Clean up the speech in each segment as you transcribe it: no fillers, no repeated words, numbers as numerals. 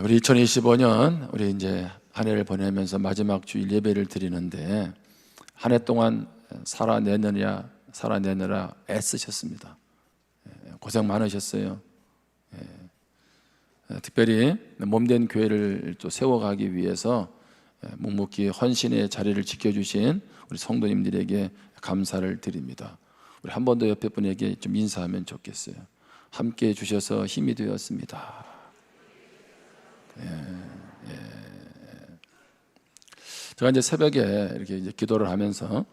우리 2025년 우리 이제 한 해를 보내면서 마지막 주일 예배를 드리는데 한 해 동안 살아내느라 애쓰셨습니다. 고생 많으셨어요. 특별히 몸된 교회를 또 세워가기 위해서 묵묵히 헌신의 자리를 지켜주신 우리 성도님들에게 감사를 드립니다. 우리 한 번 더 옆에 분에게 좀 인사하면 좋겠어요. 함께 해주셔서 힘이 되었습니다. 제가 이제 새벽에 이렇게 이제 기도를 하면서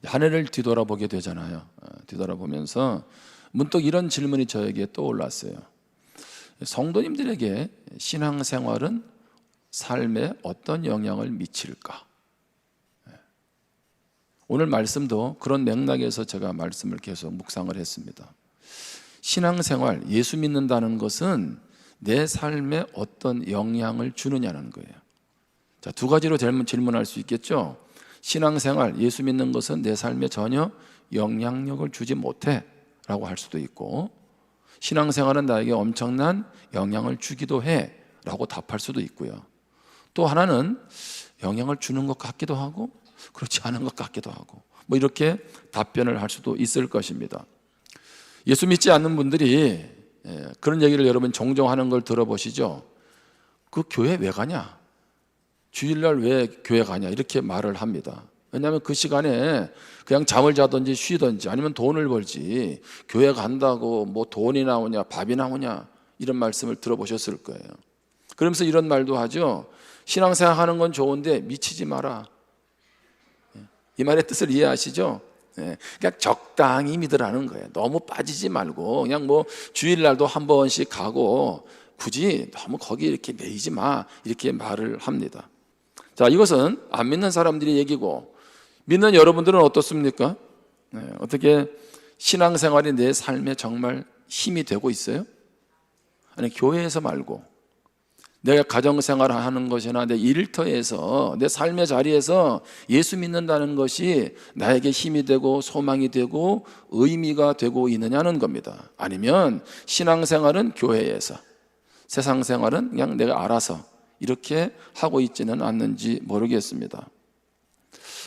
한 해를 뒤돌아보게 되잖아요. 뒤돌아보면서 문득 이런 질문이 저에게 떠올랐어요. 성도님들에게 신앙생활은 삶에 어떤 영향을 미칠까? 오늘 말씀도 그런 맥락에서 제가 말씀을 계속 묵상을 했습니다. 신앙생활, 예수 믿는다는 것은 내 삶에 어떤 영향을 주느냐는 거예요. 자, 두 가지로 질문할 수 있겠죠. 신앙생활, 예수 믿는 것은 내 삶에 전혀 영향력을 주지 못해 라고 할 수도 있고, 신앙생활은 나에게 엄청난 영향을 주기도 해 라고 답할 수도 있고요. 또 하나는 영향을 주는 것 같기도 하고 그렇지 않은 것 같기도 하고, 뭐 이렇게 답변을 할 수도 있을 것입니다. 예수 믿지 않는 분들이 그런 얘기를 여러분 종종 하는 걸 들어보시죠. 그 교회 왜 가냐? 주일날 왜 교회 가냐? 이렇게 말을 합니다. 왜냐하면 그 시간에 그냥 잠을 자든지 쉬든지 아니면 돈을 벌지, 교회 간다고 뭐 돈이 나오냐 밥이 나오냐 이런 말씀을 들어보셨을 거예요. 그러면서 이런 말도 하죠. 신앙생활 하는 건 좋은데 미치지 마라. 이 말의 뜻을 이해하시죠? 그냥 적당히 믿으라는 거예요. 너무 빠지지 말고 그냥 뭐 주일날도 한 번씩 가고 굳이 너무 거기 이렇게 매이지 마, 이렇게 말을 합니다. 자, 이것은 안 믿는 사람들이 얘기고, 믿는 여러분들은 어떻습니까? 어떻게 신앙생활이 내 삶에 정말 힘이 되고 있어요? 아니, 교회에서 말고 내가 가정생활을 하는 것이나 내 일터에서 내 삶의 자리에서 예수 믿는다는 것이 나에게 힘이 되고 소망이 되고 의미가 되고 있느냐는 겁니다. 아니면 신앙생활은 교회에서, 세상생활은 그냥 내가 알아서 이렇게 하고 있지는 않는지 모르겠습니다.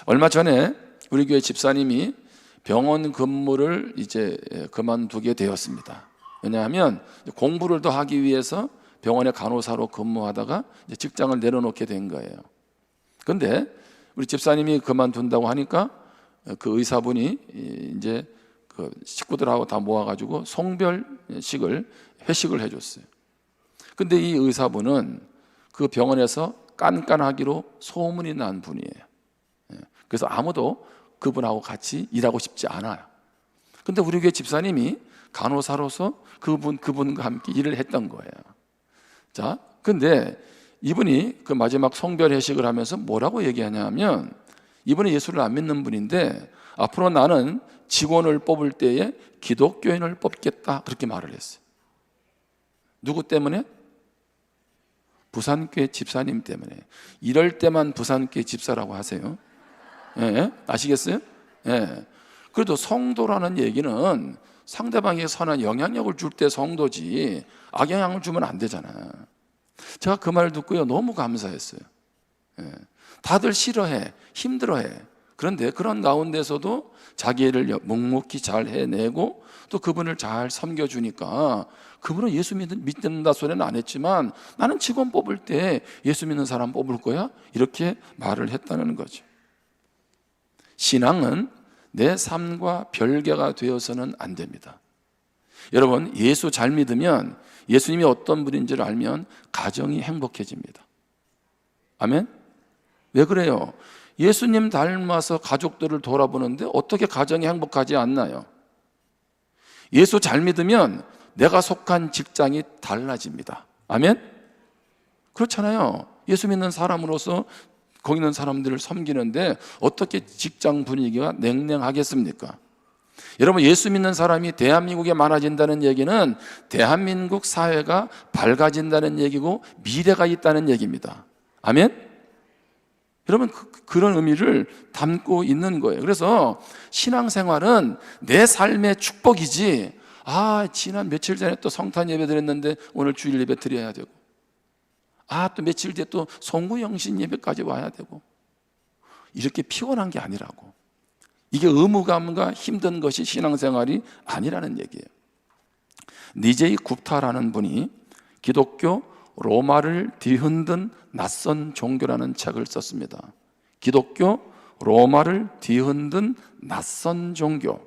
얼마 전에 우리 교회 집사님이 병원 근무를 이제 그만두게 되었습니다. 왜냐하면 공부를 더 하기 위해서 병원의 간호사로 근무하다가 이제 직장을 내려놓게 된 거예요. 그런데 우리 집사님이 그만둔다고 하니까 그 의사분이 이제 그 식구들하고 다 모아가지고 송별식을 회식을 해줬어요. 근데 이 의사분은 그 병원에서 깐깐하기로 소문이 난 분이에요. 그래서 아무도 그분하고 같이 일하고 싶지 않아요. 근데 우리 교회 집사님이 간호사로서 그분과 함께 일을 했던 거예요. 자, 근데 이분이 그 마지막 성별 회식을 하면서 뭐라고 얘기하냐면, 이분은 예수를 안 믿는 분인데 앞으로 나는 직원을 뽑을 때에 기독교인을 뽑겠다, 그렇게 말을 했어요. 누구 때문에? 부산교회 집사님 때문에. 이럴 때만 부산교회 집사라고 하세요. 아시겠어요? 그래도 성도라는 얘기는 상대방에게 선한 영향력을 줄 때 성도지 악영향을 주면 안 되잖아. 제가 그 말을 듣고요, 너무 감사했어요. 다들 싫어해, 힘들어해. 그런데 그런 가운데서도 자기 일을 묵묵히 잘 해내고 또 그분을 잘 섬겨주니까, 그분은 예수 믿는다 소리는 안 했지만 나는 직원 뽑을 때 예수 믿는 사람 뽑을 거야, 이렇게 말을 했다는 거죠. 신앙은 내 삶과 별개가 되어서는 안 됩니다. 여러분, 예수 잘 믿으면, 예수님이 어떤 분인지를 알면 가정이 행복해집니다. 아멘? 왜 그래요? 예수님 닮아서 가족들을 돌아보는데 어떻게 가정이 행복하지 않나요? 예수 잘 믿으면 내가 속한 직장이 달라집니다. 아멘? 그렇잖아요. 예수 믿는 사람으로서 거기 있는 사람들을 섬기는데 어떻게 직장 분위기가 냉랭하겠습니까? 여러분, 예수 믿는 사람이 대한민국에 많아진다는 얘기는 대한민국 사회가 밝아진다는 얘기고 미래가 있다는 얘기입니다. 아멘? 여러분, 그런 의미를 담고 있는 거예요. 그래서 신앙생활은 내 삶의 축복이지, 지난 며칠 전에 또 성탄 예배 드렸는데 오늘 주일 예배 드려야 되고, 또 며칠 뒤에 또 송구영신 예배까지 와야 되고, 이렇게 피곤한 게 아니라고. 이게 의무감과 힘든 것이 신앙생활이 아니라는 얘기예요. 니제이 굽타라는 분이 기독교 로마를 뒤흔든 낯선 종교라는 책을 썼습니다. 기독교 로마를 뒤흔든 낯선 종교.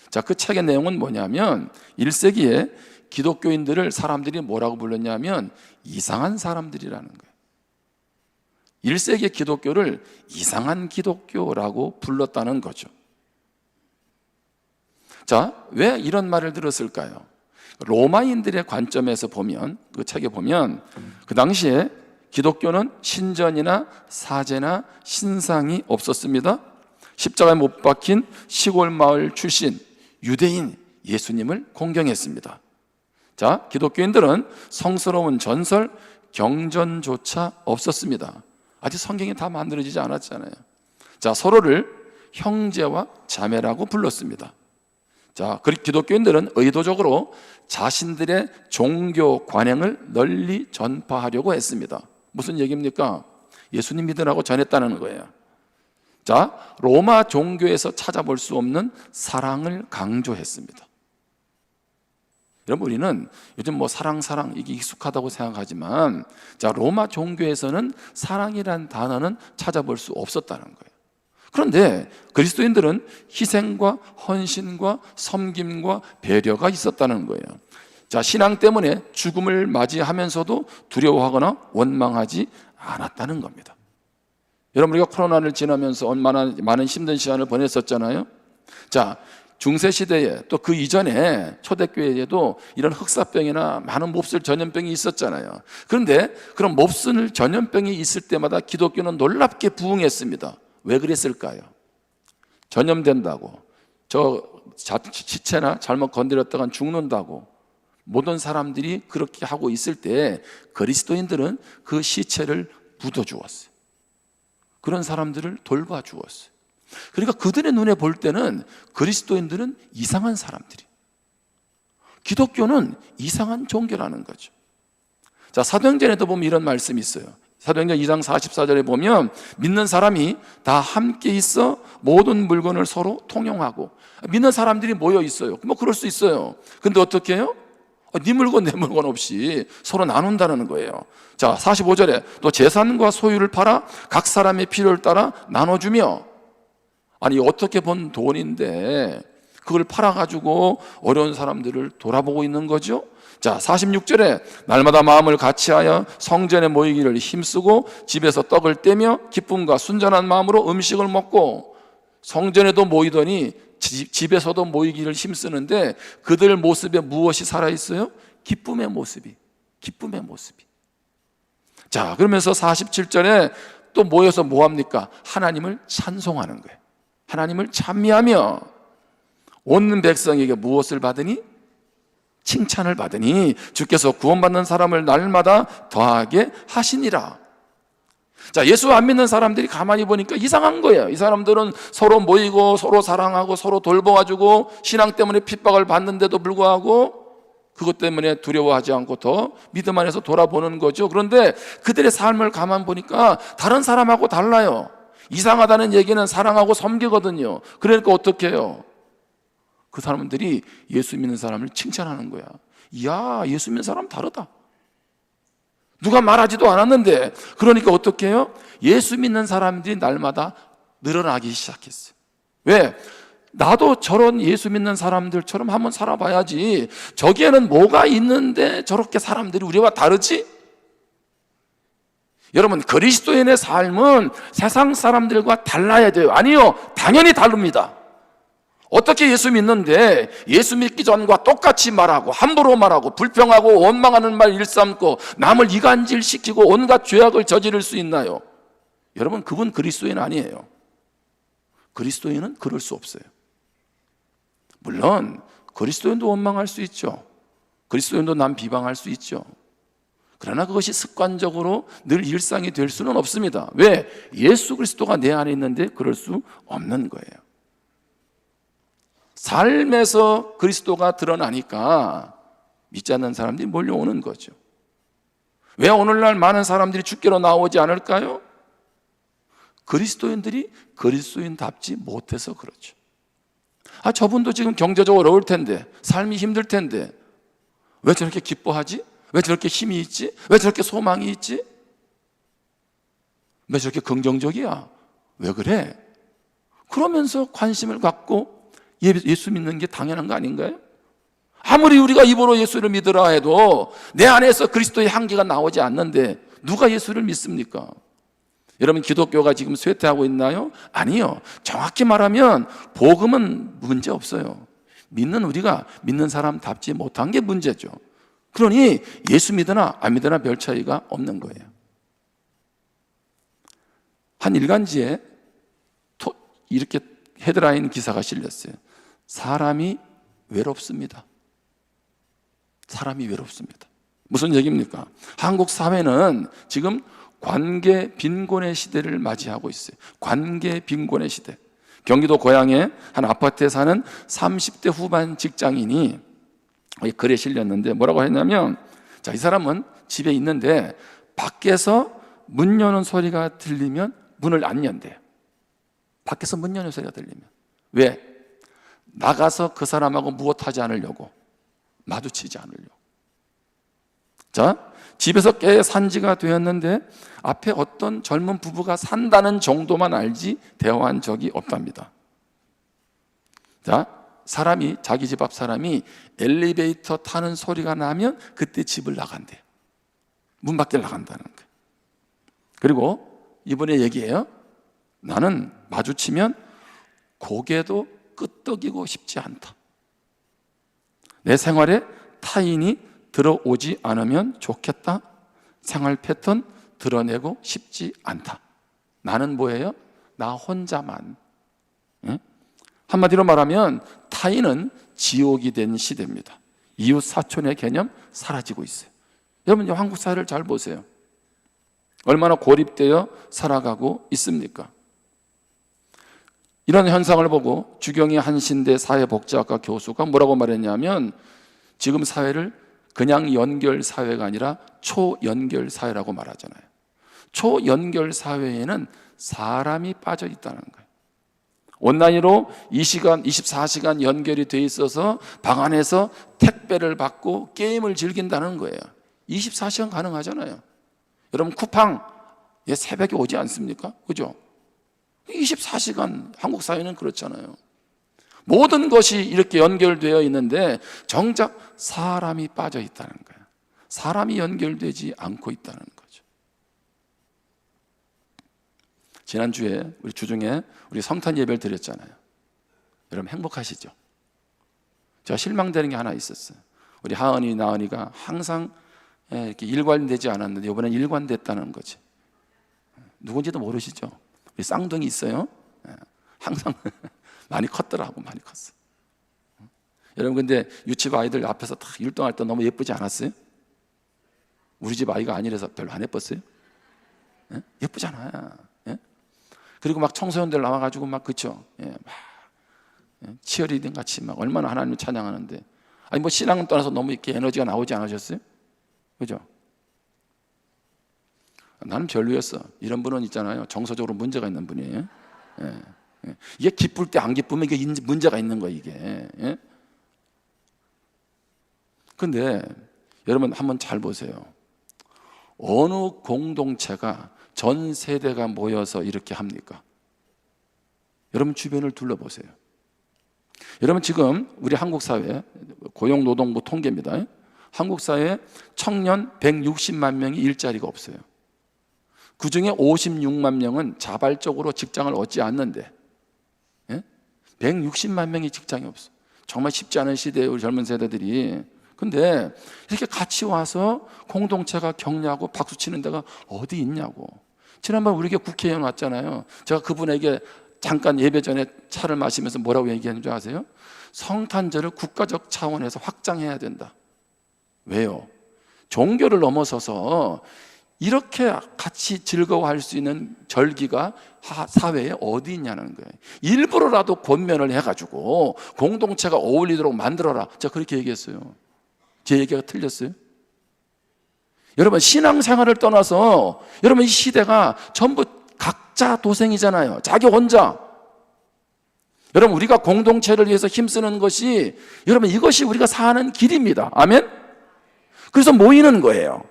자, 그 책의 내용은 뭐냐면 1세기에 기독교인들을 사람들이 뭐라고 불렀냐면 이상한 사람들이라는 거예요. 1세기 기독교를 이상한 기독교라고 불렀다는 거죠. 자, 왜 이런 말을 들었을까요? 로마인들의 관점에서 보면, 그 책에 보면 그 당시에 기독교는 신전이나 사제나 신상이 없었습니다. 십자가에 못 박힌 시골 마을 출신 유대인 예수님을 공경했습니다. 자, 기독교인들은 성스러운 전설, 경전조차 없었습니다. 아직 성경이 다 만들어지지 않았잖아요. 자, 서로를 형제와 자매라고 불렀습니다. 자, 기독교인들은 의도적으로 자신들의 종교 관행을 널리 전파하려고 했습니다. 무슨 얘기입니까? 예수님 믿으라고 전했다는 거예요. 자, 로마 종교에서 찾아볼 수 없는 사랑을 강조했습니다. 여러분, 우리는 요즘 사랑 이게 익숙하다고 생각하지만, 자, 로마 종교에서는 사랑이란 단어는 찾아볼 수 없었다는 거예요. 그런데 그리스도인들은 희생과 헌신과 섬김과 배려가 있었다는 거예요. 자, 신앙 때문에 죽음을 맞이하면서도 두려워하거나 원망하지 않았다는 겁니다. 여러분, 우리가 코로나를 지나면서 얼마나 많은 힘든 시간을 보냈었잖아요. 자, 중세시대에 또 그 이전에 초대교회에도 이런 흑사병이나 많은 몹쓸 전염병이 있었잖아요. 그런데 그런 몹쓸 전염병이 있을 때마다 기독교는 놀랍게 부응했습니다. 왜 그랬을까요? 전염된다고, 시체나 잘못 건드렸다간 죽는다고 모든 사람들이 그렇게 하고 있을 때 그리스도인들은 그 시체를 묻어주었어요. 그런 사람들을 돌봐주었어요. 그러니까 그들의 눈에 볼 때는 그리스도인들은 이상한 사람들이, 기독교는 이상한 종교라는 거죠. 자, 사도행전에도 보면 이런 말씀이 있어요. 사도행전 2장 44절에 보면 믿는 사람이 다 함께 있어 모든 물건을 서로 통용하고, 믿는 사람들이 모여 있어요. 그럴 수 있어요. 근데 어떻게 해요? 네 물건 내 물건 없이 서로 나눈다는 거예요. 자, 45절에 또 재산과 소유를 팔아 각 사람의 필요를 따라 나눠주며, 아니 어떻게 번 돈인데 그걸 팔아가지고 어려운 사람들을 돌아보고 있는 거죠. 자, 46절에 날마다 마음을 같이하여 성전에 모이기를 힘쓰고 집에서 떡을 떼며 기쁨과 순전한 마음으로 음식을 먹고, 성전에도 모이더니 집에서도 모이기를 힘쓰는데 그들 모습에 무엇이 살아있어요? 기쁨의 모습이. 자, 그러면서 47절에 또 모여서 뭐합니까? 하나님을 찬송하는 거예요. 하나님을 찬미하며 온 백성에게 무엇을 받으니? 칭찬을 받으니 주께서 구원받는 사람을 날마다 더하게 하시니라. 자, 예수 안 믿는 사람들이 가만히 보니까 이상한 거예요. 이 사람들은 서로 모이고 서로 사랑하고 서로 돌봐가지고 신앙 때문에 핍박을 받는데도 불구하고 그것 때문에 두려워하지 않고 더 믿음 안에서 돌아보는 거죠. 그런데 그들의 삶을 가만 보니까 다른 사람하고 달라요. 이상하다는 얘기는 사랑하고 섬기거든요. 그러니까 어떻게 해요? 그 사람들이 예수 믿는 사람을 칭찬하는 거야. 이야, 예수 믿는 사람 다르다. 누가 말하지도 않았는데. 그러니까 어떻게 해요? 예수 믿는 사람들이 날마다 늘어나기 시작했어요. 왜? 나도 저런 예수 믿는 사람들처럼 한번 살아봐야지. 저기에는 뭐가 있는데 저렇게 사람들이 우리와 다르지? 여러분, 그리스도인의 삶은 세상 사람들과 달라야 돼요. 아니요, 당연히 다릅니다. 어떻게 예수 믿는데 예수 믿기 전과 똑같이 말하고 함부로 말하고 불평하고 원망하는 말 일삼고 남을 이간질시키고 온갖 죄악을 저지를 수 있나요? 여러분, 그분 그리스도인 아니에요. 그리스도인은 그럴 수 없어요. 물론 그리스도인도 원망할 수 있죠. 그리스도인도 남 비방할 수 있죠. 그러나 그것이 습관적으로 늘 일상이 될 수는 없습니다. 왜? 예수 그리스도가 내 안에 있는데 그럴 수 없는 거예요. 삶에서 그리스도가 드러나니까 믿지 않는 사람들이 몰려오는 거죠. 왜 오늘날 많은 사람들이 주께로 나오지 않을까요? 그리스도인들이 그리스도인답지 못해서 그렇죠. 저분도 지금 경제적으로 어려울 텐데, 삶이 힘들 텐데 왜 저렇게 기뻐하지? 왜 저렇게 힘이 있지? 왜 저렇게 소망이 있지? 왜 저렇게 긍정적이야? 왜 그래? 그러면서 관심을 갖고 예수 믿는 게 당연한 거 아닌가요? 아무리 우리가 입으로 예수를 믿으라 해도 내 안에서 그리스도의 향기가 나오지 않는데 누가 예수를 믿습니까? 여러분, 기독교가 지금 쇠퇴하고 있나요? 아니요. 정확히 말하면 복음은 문제 없어요. 믿는 우리가 믿는 사람답지 못한 게 문제죠. 그러니 예수 믿으나 안 믿으나 별 차이가 없는 거예요. 한 일간지에 이렇게 헤드라인 기사가 실렸어요. 사람이 외롭습니다. 사람이 외롭습니다. 무슨 얘기입니까? 한국 사회는 지금 관계 빈곤의 시대를 맞이하고 있어요. 관계 빈곤의 시대. 경기도 고양의 한 아파트에 사는 30대 후반 직장인이 글에 실렸는데 뭐라고 했냐면, 이 사람은 집에 있는데 밖에서 문 여는 소리가 들리면 문을 안 연대요. 밖에서 문 여는 소리가 들리면. 왜? 나가서 그 사람하고 무엇하지 않으려고, 마주치지 않으려고. 집에서 꽤 산지가 되었는데 앞에 어떤 젊은 부부가 산다는 정도만 알지 대화한 적이 없답니다. 사람이, 자기 집 앞 사람이 엘리베이터 타는 소리가 나면 그때 집을 나간대요. 문 밖에 나간다는 거예요. 그리고 이번에 얘기해요. 나는 마주치면 고개도 끄덕이고 싶지 않다. 내 생활에 타인이 들어오지 않으면 좋겠다. 생활 패턴 드러내고 싶지 않다. 나는 뭐예요? 나 혼자만. 한마디로 말하면 타인은 지옥이 된 시대입니다. 이웃 사촌의 개념 사라지고 있어요. 여러분, 한국 사회를 잘 보세요. 얼마나 고립되어 살아가고 있습니까? 이런 현상을 보고 주경희 한신대 사회복지학과 교수가 뭐라고 말했냐면, 지금 사회를 그냥 연결 사회가 아니라 초연결 사회라고 말하잖아요. 초연결 사회에는 사람이 빠져 있다는 거예요. 온라인으로 24시간 연결이 돼 있어서 방 안에서 택배를 받고 게임을 즐긴다는 거예요. 24시간 가능하잖아요. 여러분, 쿠팡 새벽에 오지 않습니까? 그죠? 24시간 한국 사회는 그렇잖아요. 모든 것이 이렇게 연결되어 있는데 정작 사람이 빠져 있다는 거예요. 사람이 연결되지 않고 있다는 거죠. 지난주에 우리 주중에 우리 성탄 예배를 드렸잖아요. 여러분, 행복하시죠? 제가 실망되는 게 하나 있었어요. 우리 하은이, 나은이가 항상 이렇게 일관되지 않았는데 이번엔 일관됐다는 거지. 누군지도 모르시죠? 우리 쌍둥이 있어요. 항상 많이 컸더라고. 많이 컸어. 여러분, 근데 유치부 아이들 앞에서 다 율동할 때 너무 예쁘지 않았어요? 우리 집 아이가 아니라서 별로 안 예뻤어요? 예쁘잖아요. 그리고 막 청소년들 나와가지고 막, 그쵸? 치어리딩 같이 막 얼마나 하나님을 찬양하는데, 아니 뭐 신앙은 떠나서 너무 이렇게 에너지가 나오지 않으셨어요? 그죠? 나는 별로였어. 이런 분은 있잖아요, 정서적으로 문제가 있는 분이에요. 이게 기쁠 때 안 기쁘면 이게 문제가 있는 거예요, 이게. 근데 여러분, 한번 잘 보세요. 어느 공동체가 전 세대가 모여서 이렇게 합니까? 여러분 주변을 둘러보세요. 여러분, 지금 우리 한국 사회 고용노동부 통계입니다. 한국 사회 청년 160만 명이 일자리가 없어요. 그 중에 56만 명은 자발적으로 직장을 얻지 않는데 160만 명이 직장이 없어. 정말 쉽지 않은 시대에 우리 젊은 세대들이. 근데 이렇게 같이 와서 공동체가 격려하고 박수치는 데가 어디 있냐고. 지난번 우리 게 국회의원 왔잖아요. 제가 그분에게 잠깐 예배 전에 차를 마시면서 뭐라고 얘기했는 줄 아세요? 성탄절을 국가적 차원에서 확장해야 된다. 왜요? 종교를 넘어서서 이렇게 같이 즐거워할 수 있는 절기가 사회에 어디 있냐는 거예요. 일부러라도 권면을 해가지고 공동체가 어울리도록 만들어라. 제가 그렇게 얘기했어요. 제 얘기가 틀렸어요? 여러분, 신앙생활을 떠나서 여러분, 이 시대가 전부 각자 도생이잖아요. 자기 혼자. 여러분, 우리가 공동체를 위해서 힘쓰는 것이, 여러분, 이것이 우리가 사는 길입니다. 아멘? 그래서 모이는 거예요.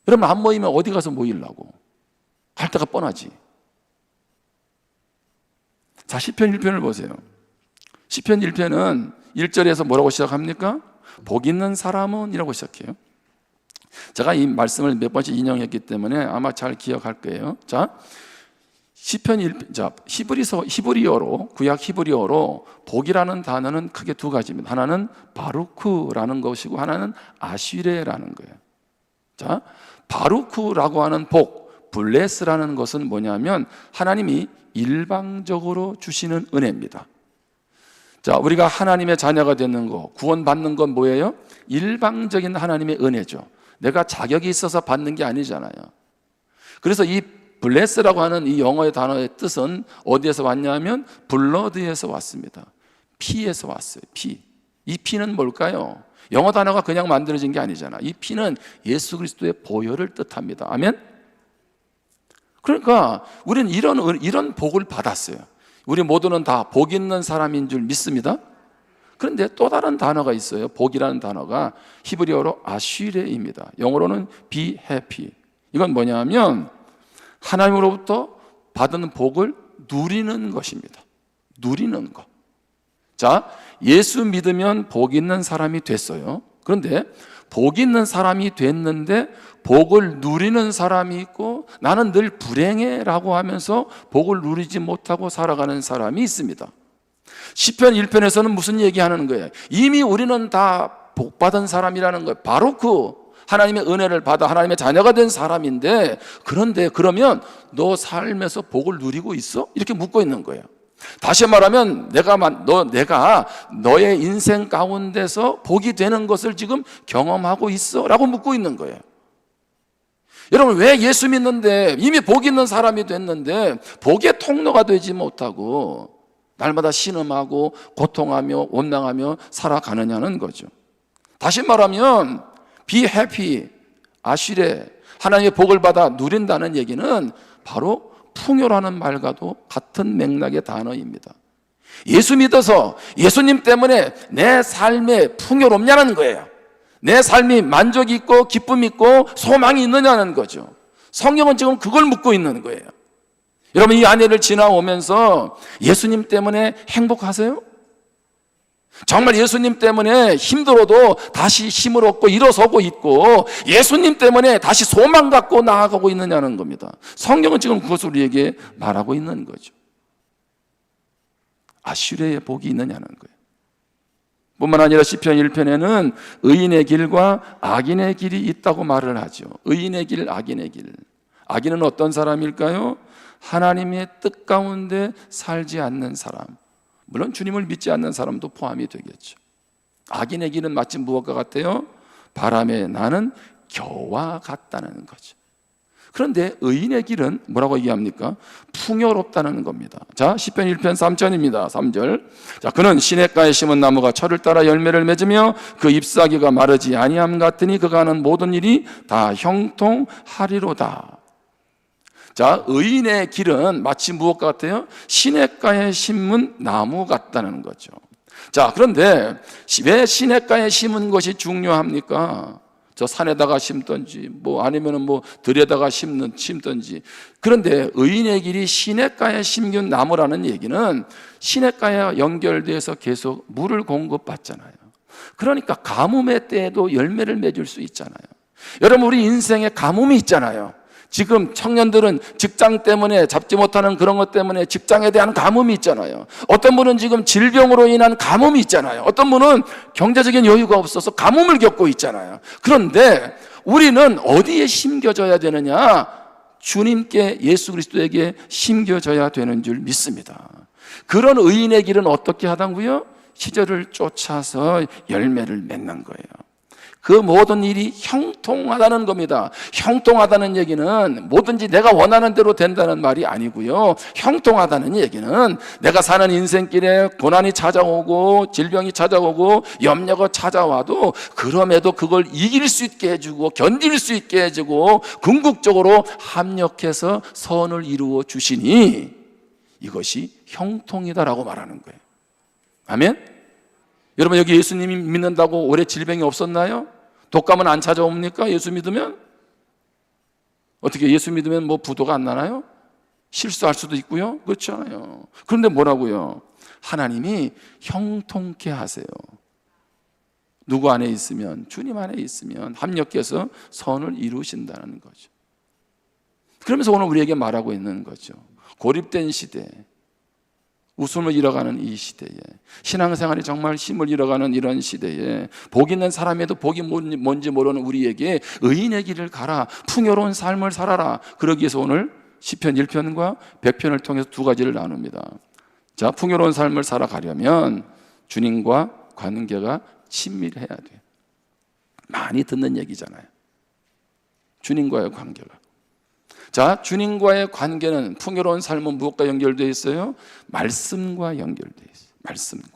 여러분, 안 모이면 어디 가서 모이려고? 갈 데가 뻔하지. 자, 시편 1편을 보세요. 시편 1편은 1절에서 뭐라고 시작합니까? 복 있는 사람은 이라고 시작해요. 제가 이 말씀을 몇 번씩 인용했기 때문에 아마 잘 기억할 거예요. 자, 시편 1편, 자, 히브리어로, 구약 히브리어로 복이라는 단어는 크게 두 가지입니다. 하나는 바루크라는 것이고 하나는 아쉬레라는 거예요. 자, 바루크라고 하는 복, 블레스라는 것은 뭐냐면 하나님이 일방적으로 주시는 은혜입니다. 자, 우리가 하나님의 자녀가 되는 거, 구원받는 건 뭐예요? 일방적인 하나님의 은혜죠. 내가 자격이 있어서 받는 게 아니잖아요. 그래서 이 블레스라고 하는 이 영어의 단어의 뜻은 어디에서 왔냐면 블러드에서 왔습니다. 피에서 왔어요. 피. 이 피는 뭘까요? 영어 단어가 그냥 만들어진 게 아니잖아. 이 피는 예수 그리스도의 보혈을 뜻합니다. 아멘? 그러니까 우리는 이런 복을 받았어요. 우리 모두는 다 복 있는 사람인 줄 믿습니다. 그런데 또 다른 단어가 있어요. 복이라는 단어가 히브리어로 아쉬레입니다. 영어로는 be happy. 이건 뭐냐면 하나님으로부터 받은 복을 누리는 것입니다. 누리는 것. 자, 예수 믿으면 복 있는 사람이 됐어요. 그런데 복 있는 사람이 됐는데 복을 누리는 사람이 있고 나는 늘 불행해라고 하면서 복을 누리지 못하고 살아가는 사람이 있습니다. 시편 1편에서는 무슨 얘기하는 거예요? 이미 우리는 다 복받은 사람이라는 거예요. 바로 하나님의 은혜를 받아 하나님의 자녀가 된 사람인데, 그런데 그러면 너 삶에서 복을 누리고 있어? 이렇게 묻고 있는 거예요. 다시 말하면 내가 너의 인생 가운데서 복이 되는 것을 지금 경험하고 있어? 라고 묻고 있는 거예요. 여러분, 왜 예수 믿는데 이미 복 있는 사람이 됐는데 복의 통로가 되지 못하고 날마다 신음하고 고통하며 원망하며 살아가느냐는 거죠. 다시 말하면 be happy, 아쉬레, 하나님의 복을 받아 누린다는 얘기는 바로 풍요라는 말과도 같은 맥락의 단어입니다. 예수 믿어서 예수님 때문에 내 삶에 풍요롭냐는 거예요. 내 삶이 만족이 있고 기쁨이 있고 소망이 있느냐는 거죠. 성경은 지금 그걸 묻고 있는 거예요. 여러분, 이 안에를 지나오면서 예수님 때문에 행복하세요? 정말 예수님 때문에 힘들어도 다시 힘을 얻고 일어서고 있고 예수님 때문에 다시 소망 갖고 나아가고 있느냐는 겁니다. 성경은 지금 그것을 우리에게 말하고 있는 거죠. 아슈레의 복이 있느냐는 거예요. 뿐만 아니라 시편 1편에는 의인의 길과 악인의 길이 있다고 말을 하죠. 의인의 길, 악인의 길. 악인은 어떤 사람일까요? 하나님의 뜻 가운데 살지 않는 사람. 물론 주님을 믿지 않는 사람도 포함이 되겠죠. 악인의 길은 마치 무엇과 같아요? 바람에 나는 겨와 같다는 거죠. 그런데 의인의 길은 뭐라고 얘기합니까? 풍요롭다는 겁니다. 자, 시편 1편 3절입니다. 3절. 자, 그는 시냇가에 심은 나무가 철을 따라 열매를 맺으며 그 잎사귀가 마르지 아니함 같으니 그가 하는 모든 일이 다 형통하리로다. 자, 의인의 길은 마치 무엇 같아요? 시냇가에 심은 나무 같다는 거죠. 자, 그런데 왜 시냇가에 심은 것이 중요합니까? 저 산에다가 심든지 아니면은 들에다가 심든지. 그런데 의인의 길이 시냇가에 심긴 나무라는 얘기는 시냇가에 연결돼서 계속 물을 공급받잖아요. 그러니까 가뭄의 때에도 열매를 맺을 수 있잖아요. 여러분, 우리 인생에 가뭄이 있잖아요. 지금 청년들은 직장 때문에 잡지 못하는 그런 것 때문에 직장에 대한 가뭄이 있잖아요. 어떤 분은 지금 질병으로 인한 가뭄이 있잖아요. 어떤 분은 경제적인 여유가 없어서 가뭄을 겪고 있잖아요. 그런데 우리는 어디에 심겨져야 되느냐? 주님께, 예수 그리스도에게 심겨져야 되는 줄 믿습니다. 그런 의인의 길은 어떻게 하다고요? 시절을 쫓아서 열매를 맺는 거예요. 그 모든 일이 형통하다는 겁니다. 형통하다는 얘기는 뭐든지 내가 원하는 대로 된다는 말이 아니고요. 형통하다는 얘기는 내가 사는 인생길에 고난이 찾아오고 질병이 찾아오고 염려가 찾아와도 그럼에도 그걸 이길 수 있게 해주고 견딜 수 있게 해주고 궁극적으로 합력해서 선을 이루어 주시니 이것이 형통이다라고 말하는 거예요. 아멘? 여러분, 여기 예수님이 믿는다고 오래 질병이 없었나요? 독감은 안 찾아옵니까? 예수 믿으면? 어떻게 예수 믿으면 뭐 부도가 안 나나요? 실수할 수도 있고요. 그렇지 않아요. 그런데 뭐라고요? 하나님이 형통케 하세요. 누구 안에 있으면, 주님 안에 있으면 합력해서 선을 이루신다는 거죠. 그러면서 오늘 우리에게 말하고 있는 거죠. 고립된 시대, 웃음을 잃어가는 이 시대에, 신앙생활이 정말 힘을 잃어가는 이런 시대에 복 있는 사람에도 복이 뭔지 모르는 우리에게 의인의 길을 가라, 풍요로운 삶을 살아라. 그러기 위해서 오늘 시편 1편과 100편을 통해서 두 가지를 나눕니다. 자, 풍요로운 삶을 살아가려면 주님과 관계가 친밀해야 돼요. 많이 듣는 얘기잖아요. 주님과의 관계가. 자, 주님과의 관계는 풍요로운 삶은 무엇과 연결되어 있어요? 말씀과 연결되어 있어요. 말씀과.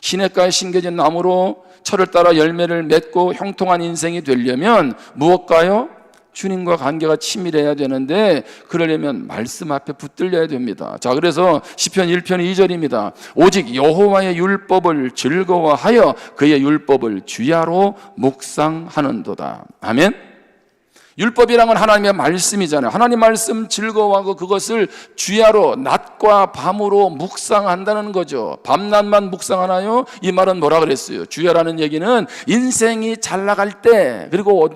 시냇가에 심겨진 나무로 철을 따라 열매를 맺고 형통한 인생이 되려면 무엇과요? 주님과 관계가 친밀해야 되는데 그러려면 말씀 앞에 붙들려야 됩니다. 자, 그래서 시편 1편 2절입니다. 오직 여호와의 율법을 즐거워하여 그의 율법을 주야로 묵상하는도다. 아멘. 율법이란 건 하나님의 말씀이잖아요. 하나님 말씀 즐거워하고 그것을 주야로 낮과 밤으로 묵상한다는 거죠. 밤낮만 묵상하나요? 이 말은 뭐라 그랬어요? 주야라는 얘기는 인생이 잘 나갈 때, 그리고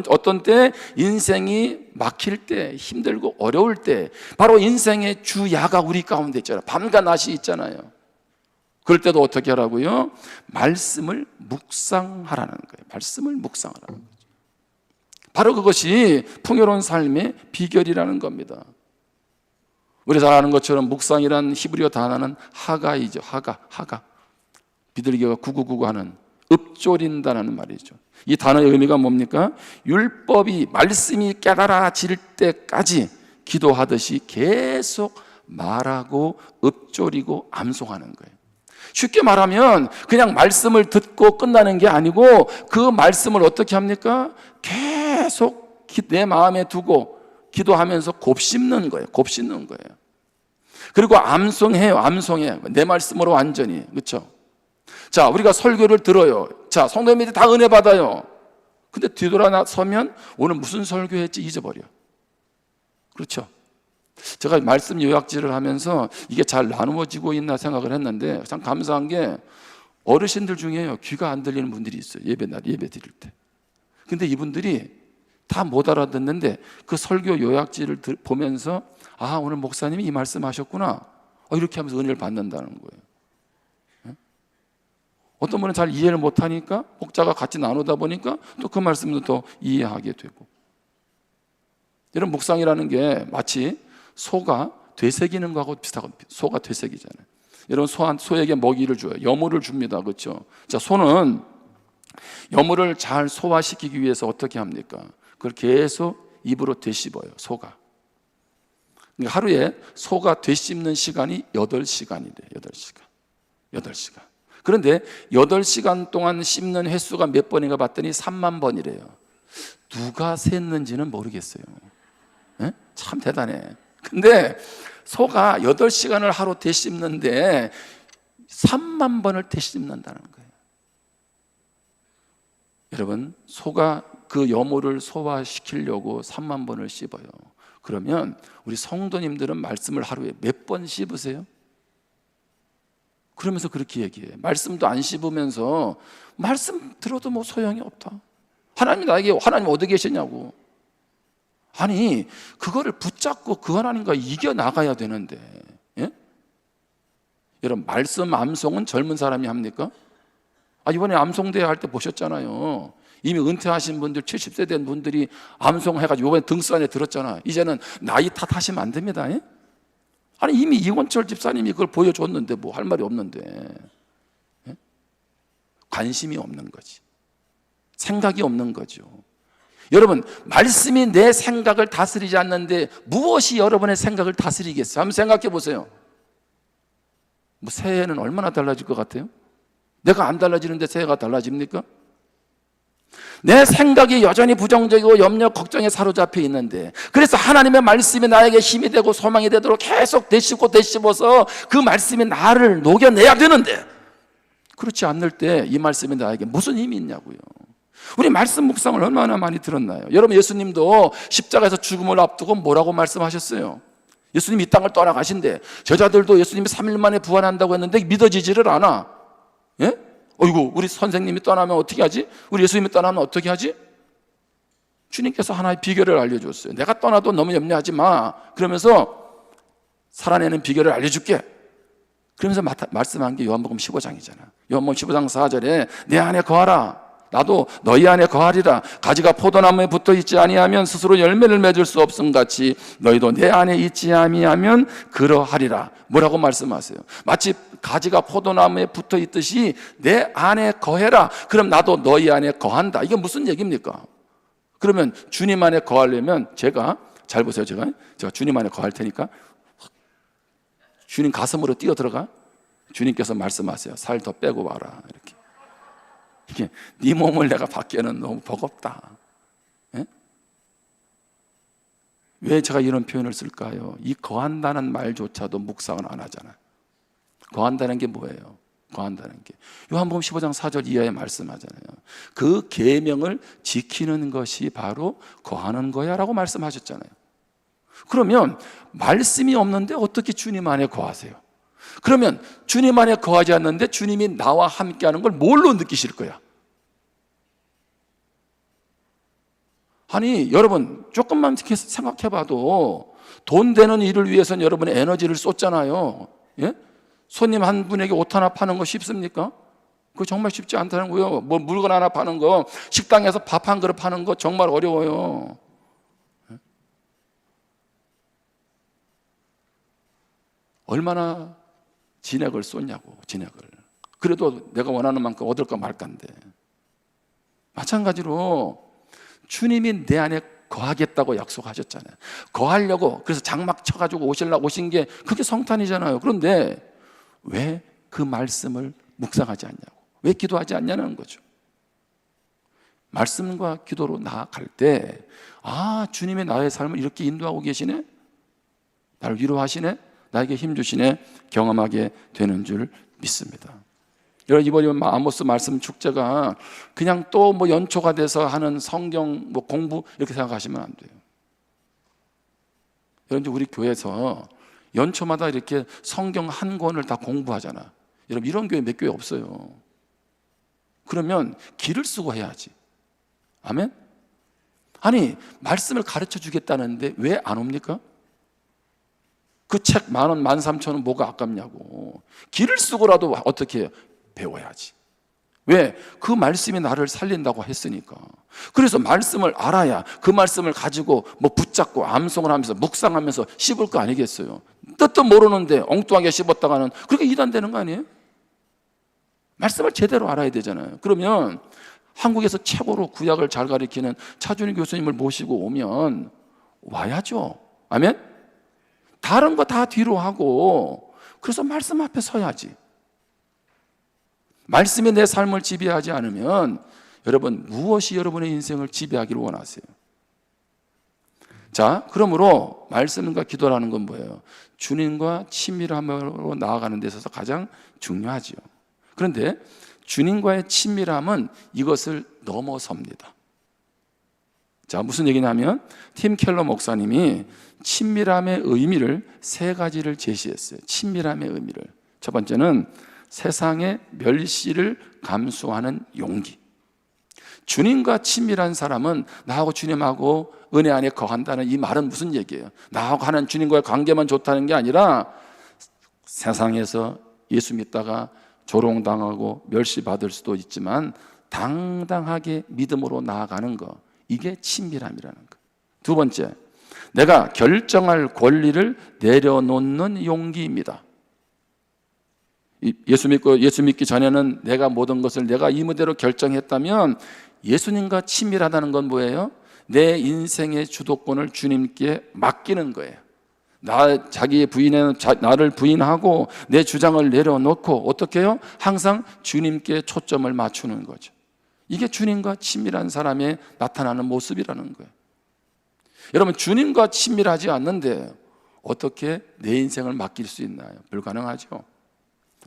어떤 때 인생이 막힐 때, 힘들고 어려울 때, 바로 인생의 주야가 우리 가운데 있잖아요. 밤과 낮이 있잖아요. 그럴 때도 어떻게 하라고요? 말씀을 묵상하라는 거예요. 말씀을 묵상하라는 거예요. 바로 그것이 풍요로운 삶의 비결이라는 겁니다. 우리 잘 아는 것처럼 묵상이란 히브리어 단어는 하가이죠. 하가. 비둘기가 구구구구 하는 읊조린다는 말이죠. 이 단어의 의미가 뭡니까? 율법이, 말씀이 깨달아질 때까지 기도하듯이 계속 말하고 읊조리고 암송하는 거예요. 쉽게 말하면 그냥 말씀을 듣고 끝나는 게 아니고 그 말씀을 어떻게 합니까? 계속 내 마음에 두고 기도하면서 곱씹는 거예요. 곱씹는 거예요. 그리고 암송해요. 암송해. 내 말씀으로 완전히. 그렇죠? 자, 우리가 설교를 들어요. 자, 성도님들이 다 은혜 받아요. 근데 뒤돌아 서면 오늘 무슨 설교했지 잊어버려. 그렇죠? 제가 말씀 요약지를 하면서 이게 잘 나누어지고 있나 생각을 했는데 참 감사한 게 어르신들 중에요, 귀가 안 들리는 분들이 있어요. 예배날 예배 드릴 때. 근데 이분들이 다 못 알아듣는데 그 설교 요약지를 보면서 아, 오늘 목사님이 이 말씀 하셨구나, 이렇게 하면서 은혜를 받는다는 거예요. 어떤 분은 잘 이해를 못하니까 목자가 같이 나누다 보니까 또 그 말씀도 더 이해하게 되고. 이런 묵상이라는 게 마치 소가 되새기는 거하고 비슷하거든요. 소가 되새기잖아요. 여러분, 소에게 먹이를 줘요. 여물을 줍니다. 그렇죠? 자, 소는 여물을 잘 소화시키기 위해서 어떻게 합니까? 그걸 계속 입으로 되씹어요. 소가. 그러니까 하루에 소가 되씹는 시간이 8시간이래요. 8시간. 그런데 8시간 동안 씹는 횟수가 몇 번인가 봤더니 3만 번이래요. 누가 셌는지는 모르겠어요. 네? 참 대단해. 근데 소가 8시간을 하루 되씹는데 3만 번을 되씹는다는 거예요. 여러분, 소가 그 여물을 소화시키려고 3만 번을 씹어요. 그러면 우리 성도님들은 말씀을 하루에 몇 번 씹으세요? 그러면서 그렇게 얘기해요. 말씀도 안 씹으면서 말씀 들어도 뭐 소용이 없다. 하나님 어디 계시냐고. 아니, 그거를 붙잡고 그 하나님과 이겨나가야 되는데, 예? 여러분, 말씀 암송은 젊은 사람이 합니까? 이번에 암송대회 할 때 보셨잖아요. 이미 은퇴하신 분들, 70세 된 분들이 암송해가지고 이번에 등수 안에 들었잖아. 이제는 나이 탓하시면 안 됩니다. 예? 아니, 이미 이원철 집사님이 그걸 보여줬는데 뭐 할 말이 없는데, 예? 관심이 없는 거지. 생각이 없는 거죠. 여러분, 말씀이 내 생각을 다스리지 않는데 무엇이 여러분의 생각을 다스리겠어요? 한번 생각해 보세요. 뭐 새해는 얼마나 달라질 것 같아요? 내가 안 달라지는데 새해가 달라집니까? 내 생각이 여전히 부정적이고 염려, 걱정에 사로잡혀 있는데, 그래서 하나님의 말씀이 나에게 힘이 되고 소망이 되도록 계속 되씹어서 그 말씀이 나를 녹여내야 되는데, 그렇지 않을 때 이 말씀이 나에게 무슨 힘이 있냐고요. 우리 말씀 묵상을 얼마나 많이 들었나요? 여러분, 예수님도 십자가에서 죽음을 앞두고 뭐라고 말씀하셨어요? 예수님이 이 땅을 떠나가신데 제자들도 예수님이 3일 만에 부활한다고 했는데 믿어지지를 않아. 예? 어이구, 우리 선생님이 떠나면 어떻게 하지? 우리 예수님이 떠나면 어떻게 하지? 주님께서 하나의 비결을 알려줬어요. 내가 떠나도 너무 염려하지 마. 그러면서 살아내는 비결을 알려줄게. 그러면서 말씀한 게 요한복음 15장이잖아. 요한복음 15장 4절에 내 안에 거하라. 나도 너희 안에 거하리라. 가지가 포도나무에 붙어 있지 아니하면 스스로 열매를 맺을 수 없음 같이 너희도 내 안에 있지 아니하면 그러하리라. 뭐라고 말씀하세요? 마치 가지가 포도나무에 붙어 있듯이 내 안에 거해라. 그럼 나도 너희 안에 거한다. 이게 무슨 얘기입니까? 그러면 주님 안에 거하려면 제가 잘 보세요. 제가 주님 안에 거할 테니까 주님 가슴으로 뛰어 들어가. 주님께서 말씀하세요. 살 더 빼고 와라. 이렇게. 이게 네 몸을 내가 받기에는 너무 버겁다. 예? 왜 제가 이런 표현을 쓸까요? 이 거한다는 말조차도 묵상을 안 하잖아요. 거한다는 게 뭐예요? 거한다는 게 요한복음 15장 4절 이하에 말씀하잖아요. 그 계명을 지키는 것이 바로 거하는 거야 라고 말씀하셨잖아요. 그러면 말씀이 없는데 어떻게 주님 안에 거하세요? 그러면 주님 안에 거하지 않는데 주님이 나와 함께하는 걸 뭘로 느끼실 거야? 아니 여러분, 조금만 생각해봐도 돈 되는 일을 위해서는 여러분의 에너지를 쏟잖아요. 예? 손님 한 분에게 옷 하나 파는 거 쉽습니까? 그거 정말 쉽지 않다는 거예요. 뭐 물건 하나 파는 거, 식당에서 밥 한 그릇 파는 거 정말 어려워요. 얼마나 진액을 쏟냐고, 진액을. 그래도 내가 원하는 만큼 얻을까 말까인데. 마찬가지로 주님이 내 안에 거하겠다고 약속하셨잖아요. 거하려고 그래서 장막 쳐가지고 오신 게 그게 성탄이잖아요. 그런데 왜 그 말씀을 묵상하지 않냐고, 왜 기도하지 않냐는 거죠. 말씀과 기도로 나아갈 때, 아, 주님이 나의 삶을 이렇게 인도하고 계시네, 나를 위로하시네, 나에게 힘 주시네, 경험하게 되는 줄 믿습니다. 여러분, 이번 아모스 말씀 축제가 그냥 또 뭐 연초가 돼서 하는 성경 뭐 공부 이렇게 생각하시면 안 돼요. 여러분, 우리 교회에서 연초마다 이렇게 성경 한 권을 다 공부하잖아. 여러분, 이런 교회 몇 교회 없어요. 그러면 기를 쓰고 해야지. 아멘? 아니, 말씀을 가르쳐 주겠다는데 왜 안 옵니까? 그 책 10,000원, 13,000원 뭐가 아깝냐고. 기를 쓰고라도 어떻게 해요? 배워야지. 왜? 그 말씀이 나를 살린다고 했으니까. 그래서 말씀을 알아야 그 말씀을 가지고 뭐 붙잡고 암송을 하면서 묵상하면서 씹을 거 아니겠어요? 뜻도 모르는데 엉뚱하게 씹었다가는 그렇게 이단되는 거 아니에요? 말씀을 제대로 알아야 되잖아요. 그러면 한국에서 최고로 구약을 잘 가르치는 차준희 교수님을 모시고 오면 와야죠. 아멘? 다른 거 다 뒤로 하고 그래서 말씀 앞에 서야지. 말씀이 내 삶을 지배하지 않으면 여러분, 무엇이 여러분의 인생을 지배하기를 원하세요? 자, 그러므로 말씀과 기도라는 건 뭐예요? 주님과 친밀함으로 나아가는 데 있어서 가장 중요하지요. 그런데 주님과의 친밀함은 이것을 넘어섭니다. 자, 무슨 얘기냐면 팀 켈러 목사님이 친밀함의 의미를 3가지를 제시했어요. 친밀함의 의미를. 첫 번째는 세상의 멸시를 감수하는 용기. 주님과 친밀한 사람은 나하고 주님하고 은혜 안에 거한다는 이 말은 무슨 얘기예요? 나하고 하는 주님과의 관계만 좋다는 게 아니라 세상에서 예수 믿다가 조롱당하고 멸시받을 수도 있지만 당당하게 믿음으로 나아가는 거, 이게 친밀함이라는 거. 두 번째, 내가 결정할 권리를 내려놓는 용기입니다. 예수 믿기 전에는 내가 모든 것을 내가 이무대로 결정했다면 예수님과 친밀하다는 건 뭐예요? 내 인생의 주도권을 주님께 맡기는 거예요. 자기의 부인에는 나를 부인하고 내 주장을 내려놓고 어떻게 해요? 항상 주님께 초점을 맞추는 거죠. 이게 주님과 친밀한 사람의 나타나는 모습이라는 거예요. 여러분, 주님과 친밀하지 않는데 어떻게 내 인생을 맡길 수 있나요? 불가능하죠.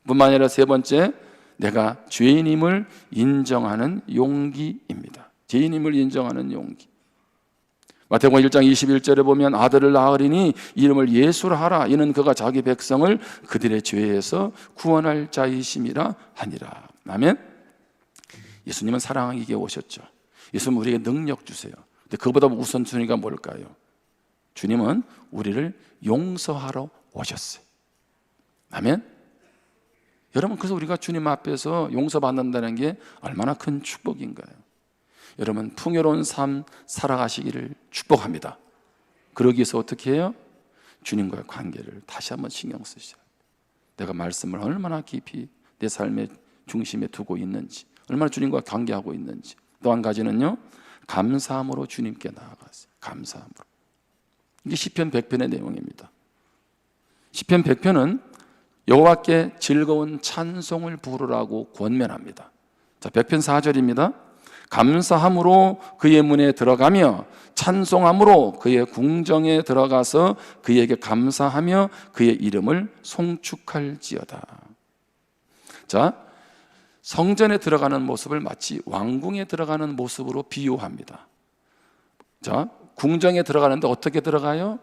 뿐만 아니라 세 번째, 내가 죄인임을 인정하는 용기입니다. 죄인임을 인정하는 용기. 마태복음 1장 21절에 보면 아들을 낳으리니 이름을 예수라 하라. 이는 그가 자기 백성을 그들의 죄에서 구원할 자이심이라 하니라. 아멘. 예수님은 사랑하기에 오셨죠. 예수님은 우리에게 능력 주세요. 근데 그보다 우선순위가 뭘까요? 주님은 우리를 용서하러 오셨어요. 아멘. 여러분, 그래서 우리가 주님 앞에서 용서받는다는 게 얼마나 큰 축복인가요? 여러분, 풍요로운 삶 살아가시기를 축복합니다. 그러기 위해서 어떻게 해요? 주님과의 관계를 다시 한번 신경 쓰시죠. 내가 말씀을 얼마나 깊이 내 삶의 중심에 두고 있는지, 얼마나 주님과 관계하고 있는지. 또 한 가지는요, 감사함으로 주님께 나아가세요. 감사함으로. 이게 시편 100편의 내용입니다. 시편 100편은 여호와께 즐거운 찬송을 부르라고 권면합니다. 자, 100편 4절입니다. 감사함으로 그의 문에 들어가며 찬송함으로 그의 궁정에 들어가서 그에게 감사하며 그의 이름을 송축할지어다. 자, 성전에 들어가는 모습을 마치 왕궁에 들어가는 모습으로 비유합니다. 자, 궁정에 들어가는데 어떻게 들어가요?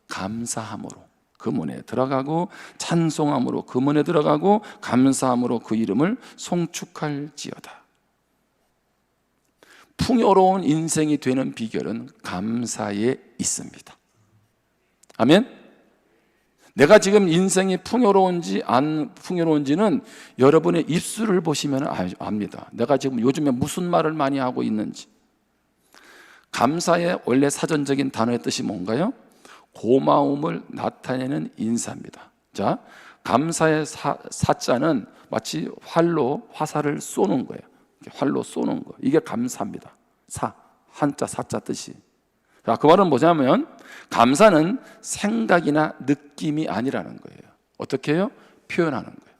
감사함으로 그 문에 들어가고, 찬송함으로 그 문에 들어가고, 감사함으로 그 이름을 송축할지어다. 풍요로운 인생이 되는 비결은 감사에 있습니다. 아멘. 내가 지금 인생이 풍요로운지 안 풍요로운지는 여러분의 입술을 보시면 압니다. 내가 지금 요즘에 무슨 말을 많이 하고 있는지. 감사의 원래 사전적인 단어의 뜻이 뭔가요? 고마움을 나타내는 인사입니다. 자, 감사의 사자는 마치 활로 화살을 쏘는 거예요. 활로 쏘는 거. 이게 감사입니다. 한자 사자 뜻이. 자, 그 말은 뭐냐면 감사는 생각이나 느낌이 아니라는 거예요. 어떻게 해요? 표현하는 거예요.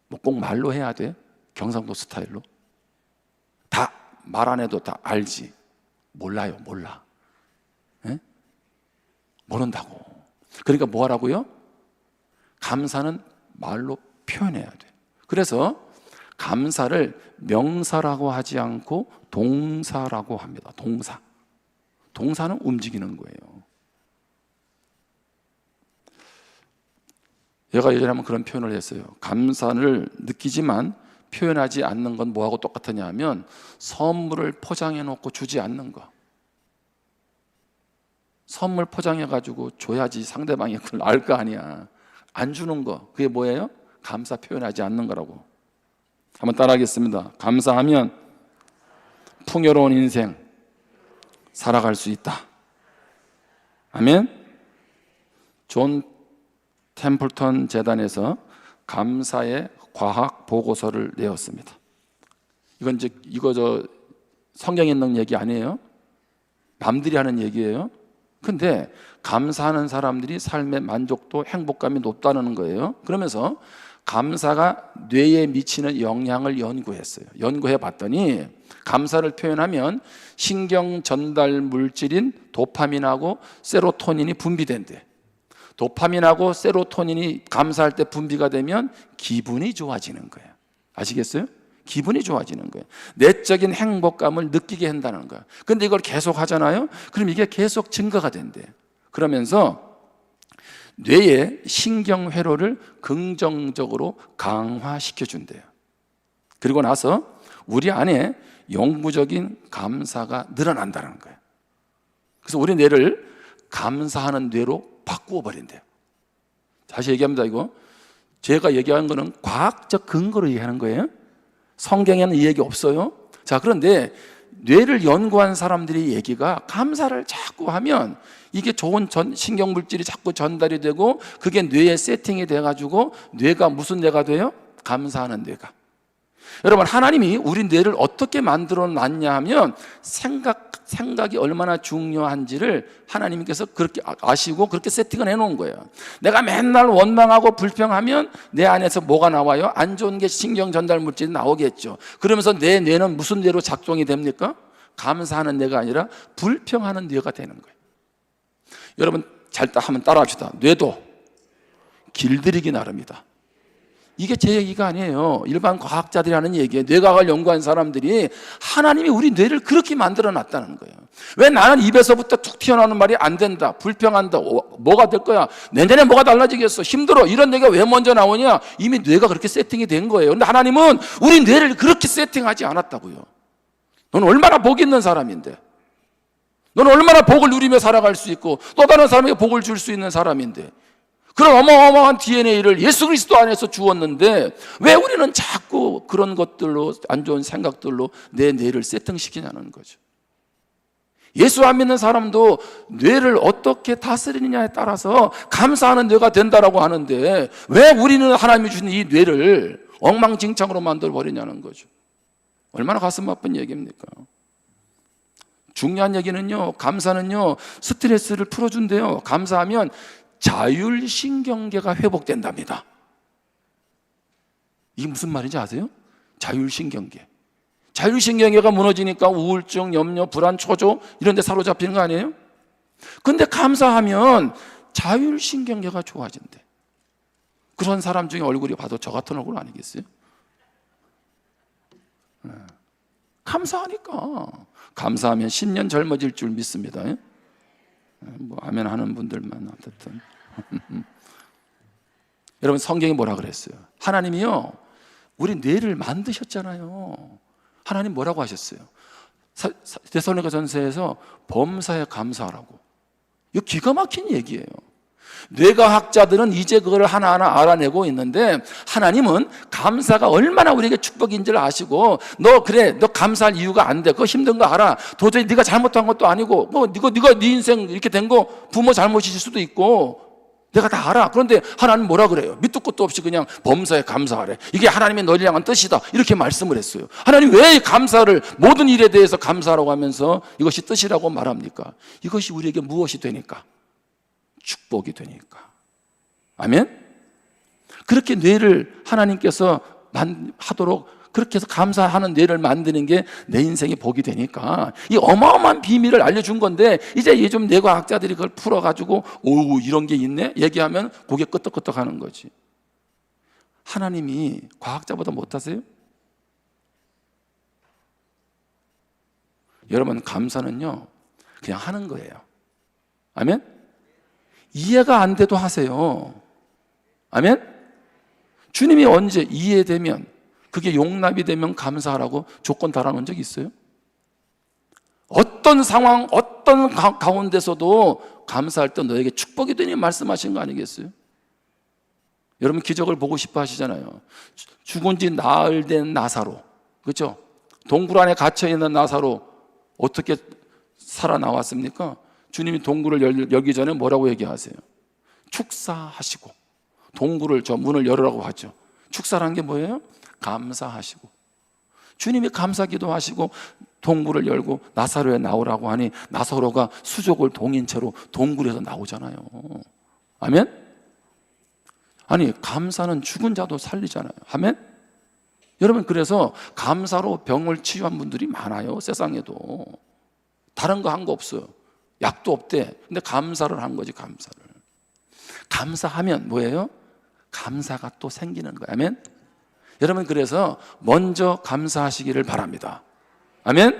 뭐 꼭 말로 해야 돼? 경상도 스타일로? 다 말 안 해도 다 알지. 몰라요, 몰라. 에? 모른다고. 그러니까 뭐 하라고요? 감사는 말로 표현해야 돼. 그래서 감사를 명사라고 하지 않고 동사라고 합니다. 동사. 동사는 움직이는 거예요. 얘가 예전에 한번 그런 표현을 했어요. 감사를 느끼지만 표현하지 않는 건 뭐하고 똑같으냐 하면 선물을 포장해 놓고 주지 않는 거. 선물 포장해 가지고 줘야지 상대방이 그걸 알 거 아니야. 안 주는 거. 그게 뭐예요? 감사 표현하지 않는 거라고. 한번 따라하겠습니다. 감사하면 풍요로운 인생 살아갈 수 있다. 아멘. 존 템플턴 재단에서 감사의 과학 보고서를 내었습니다. 이건 이거 성경에 있는 얘기 아니에요. 남들이 하는 얘기예요. 근데 감사하는 사람들이 삶의 만족도, 행복감이 높다는 거예요. 그러면서 감사가 뇌에 미치는 영향을 연구했어요. 연구해 봤더니 감사를 표현하면 신경 전달 물질인 도파민하고 세로토닌이 분비된대. 도파민하고 세로토닌이 감사할 때 분비가 되면 기분이 좋아지는 거예요. 아시겠어요? 기분이 좋아지는 거예요. 내적인 행복감을 느끼게 한다는 거예요. 근데 이걸 계속 하잖아요. 그럼 이게 계속 증가가 된대요. 그러면서 뇌의 신경회로를 긍정적으로 강화시켜 준대요. 그리고 나서 우리 안에 영구적인 감사가 늘어난다는 거예요. 그래서 우리 뇌를 감사하는 뇌로 바꾸어 버린대요. 다시 얘기합니다. 이거 제가 얘기한 거는 과학적 근거로 얘기하는 거예요. 성경에는 이 얘기 없어요. 자, 그런데 뇌를 연구한 사람들의 얘기가 감사를 자꾸 하면 이게 좋은 신경물질이 자꾸 전달이 되고 그게 뇌에 세팅이 돼가지고 뇌가 무슨 뇌가 돼요? 감사하는 뇌가. 여러분, 하나님이 우리 뇌를 어떻게 만들어 놨냐 하면 생각이 얼마나 중요한지를 하나님께서 그렇게 아시고 그렇게 세팅을 해놓은 거예요. 내가 맨날 원망하고 불평하면 내 안에서 뭐가 나와요? 안 좋은 게 신경 전달 물질이 나오겠죠. 그러면서 내 뇌는 무슨 뇌로 작동이 됩니까? 감사하는 뇌가 아니라 불평하는 뇌가 되는 거예요. 여러분, 잘 한번 따라합시다. 뇌도 길들이기 나름이다. 이게 제 얘기가 아니에요. 일반 과학자들이 하는 얘기예요. 뇌과학을 연구한 사람들이 하나님이 우리 뇌를 그렇게 만들어 놨다는 거예요. 왜 나는 입에서부터 툭 튀어나오는 말이 안 된다, 불평한다, 뭐가 될 거야, 내년에 뭐가 달라지겠어, 힘들어, 이런 얘기가 왜 먼저 나오냐? 이미 뇌가 그렇게 세팅이 된 거예요. 근데 하나님은 우리 뇌를 그렇게 세팅하지 않았다고요. 너는 얼마나 복 있는 사람인데, 너는 얼마나 복을 누리며 살아갈 수 있고 또 다른 사람에게 복을 줄 수 있는 사람인데, 그런 어마어마한 DNA를 예수 그리스도 안에서 주었는데 왜 우리는 자꾸 그런 것들로, 안 좋은 생각들로 내 뇌를 세팅시키냐는 거죠. 예수 안 믿는 사람도 뇌를 어떻게 다스리느냐에 따라서 감사하는 뇌가 된다라고 하는데 왜 우리는 하나님이 주신 이 뇌를 엉망진창으로 만들어 버리냐는 거죠. 얼마나 가슴 아픈 얘기입니까? 중요한 얘기는요, 감사는요, 스트레스를 풀어준대요. 감사하면 자율신경계가 회복된답니다. 이게 무슨 말인지 아세요? 자율신경계. 자율신경계가 무너지니까 우울증, 염려, 불안, 초조 이런 데 사로잡히는 거 아니에요? 근데 감사하면 자율신경계가 좋아진대. 그런 사람 중에 얼굴이 봐도 저 같은 얼굴 아니겠어요? 감사하니까. 감사하면 10년 젊어질 줄 믿습니다. 뭐 아멘 하는 분들만 어쨌든. 여러분, 성경이 뭐라 그랬어요? 하나님이요, 우리 뇌를 만드셨잖아요. 하나님 뭐라고 하셨어요? 데살로니가전서에서 범사에 감사하라고. 이거 기가 막힌 얘기예요. 뇌과학자들은 이제 그걸 하나하나 알아내고 있는데 하나님은 감사가 얼마나 우리에게 축복인지를 아시고, 너 감사할 이유가 안 돼, 그거 힘든 거 알아, 도저히 네가 잘못한 것도 아니고 뭐 네가 네 인생 이렇게 된 거 부모 잘못이실 수도 있고 내가 다 알아. 그런데 하나님 뭐라 그래요? 밑도 끝도 없이 그냥 범사에 감사하래. 이게 하나님의 너를 향한 뜻이다, 이렇게 말씀을 했어요. 하나님 왜 감사를, 모든 일에 대해서 감사하라고 하면서 이것이 뜻이라고 말합니까? 이것이 우리에게 무엇이 되니까? 축복이 되니까. 아멘? 그렇게 뇌를 하나님께서 하도록, 그렇게 해서 감사하는 뇌를 만드는 게 내 인생의 복이 되니까 이 어마어마한 비밀을 알려준 건데, 이제 요즘 뇌과학자들이 그걸 풀어가지고 오, 이런 게 있네 얘기하면 고개 끄덕끄덕 하는 거지. 하나님이 과학자보다 못하세요? 여러분, 감사는요 그냥 하는 거예요. 아멘? 이해가 안 돼도 하세요. 아멘? 주님이 언제 이해되면, 그게 용납이 되면 감사하라고 조건 달아놓은 적 있어요? 어떤 상황, 어떤 가운데서도 감사할 때 너에게 축복이 되니 말씀하신 거 아니겠어요? 여러분, 기적을 보고 싶어 하시잖아요. 죽은 지 나흘 된 나사로, 그렇죠? 동굴 안에 갇혀있는 나사로 어떻게 살아나왔습니까? 주님이 동굴을 열기 전에 뭐라고 얘기하세요? 축사하시고, 동굴을, 저 문을 열으라고 하죠. 축사라는 게 뭐예요? 감사하시고. 주님이 감사기도 하시고 동굴을 열고 나사로에 나오라고 하니 나사로가 수족을 동인 채로 동굴에서 나오잖아요. 아멘? 아니, 감사는 죽은 자도 살리잖아요. 아멘? 여러분, 그래서 감사로 병을 치유한 분들이 많아요, 세상에도. 다른 거 한 거 없어요. 약도 없대. 근데 감사를 한 거지, 감사를. 감사하면 뭐예요? 감사가 또 생기는 거예요. 아멘? 여러분, 그래서 먼저 감사하시기를 바랍니다. 아멘?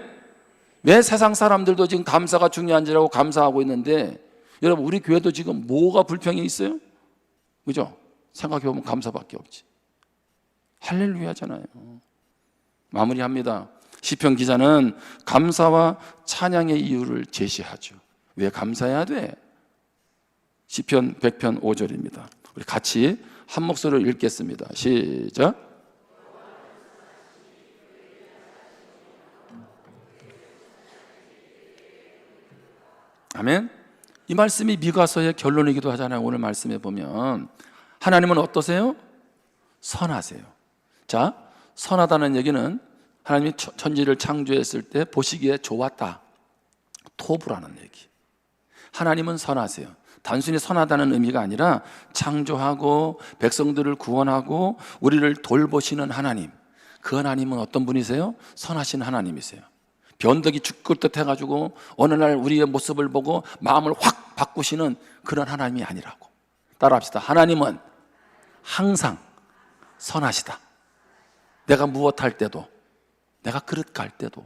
왜 세상 사람들도 지금 감사가 중요한지라고 감사하고 있는데, 여러분, 우리 교회도 지금 뭐가 불평이 있어요? 그죠? 생각해보면 감사밖에 없지. 할렐루야잖아요. 마무리합니다. 시편 기자는 감사와 찬양의 이유를 제시하죠. 왜 감사해야 돼? 시편 100편 5절입니다. 우리 같이 한 목소리로 읽겠습니다. 시작. 아멘. 이 말씀이 미가서의 결론이기도 하잖아요. 오늘 말씀에 보면 하나님은 어떠세요? 선하세요. 자, 선하다는 얘기는 하나님이 천지를 창조했을 때 보시기에 좋았다, 토부라는 얘기. 하나님은 선하세요. 단순히 선하다는 의미가 아니라 창조하고 백성들을 구원하고 우리를 돌보시는 하나님, 그 하나님은 어떤 분이세요? 선하신 하나님이세요. 변덕이 죽을 듯 해가지고 어느 날 우리의 모습을 보고 마음을 확 바꾸시는 그런 하나님이 아니라고. 따라합시다. 하나님은 항상 선하시다. 내가 무엇할 때도, 내가 그릇 갈 때도